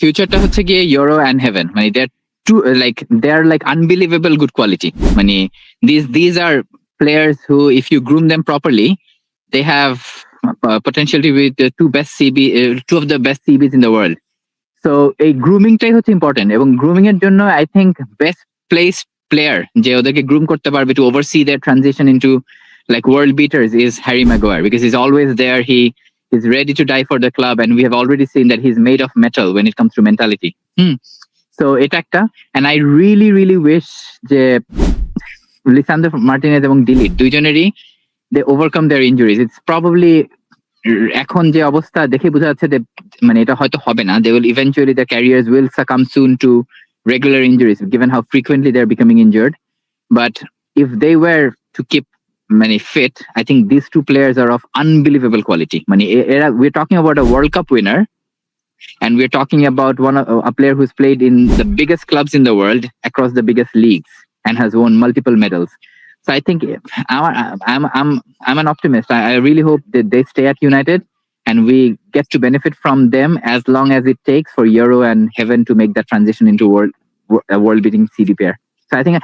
ফিউচারটা হচ্ছে গিয়ে euro and heaven, মানে they are like unbelievable good quality. মানে these are players who, if you groom them properly, they have potential to be the two of the best CBs in the world. So এই গ্রুমিংটাই হচ্ছে important, এবং grooming এর জন্য I think best place player যে ওদেরকে groom করতে পারবে to oversee their transition into like world beaters is Harry Maguire, because he's always there. He is ready to die for the club, and we have already seen that he's made of metal when it comes to mentality. So এটা একটা, and I really wish যে Lisandro Martinez এবং delete দুইজনেরই they overcome their injuries. It's probably এখন যে অবস্থা দেখে বোঝা যাচ্ছে যে মানে এটা হয়তো হবে না. They will eventually, their careers will succumb soon to regular injuries, given how frequently they're becoming injured. But if they were to keep fit, I think these two players are of unbelievable quality. We're talking about a World Cup winner, and we're talking about a player who's played in the biggest clubs in the world across the biggest leagues and has won multiple medals. So I think I'm an optimist. I really hope that they stay at United and we get to benefit from them as long as it takes for Euro and Heaven to make that transition into a world beating CB pair. So I think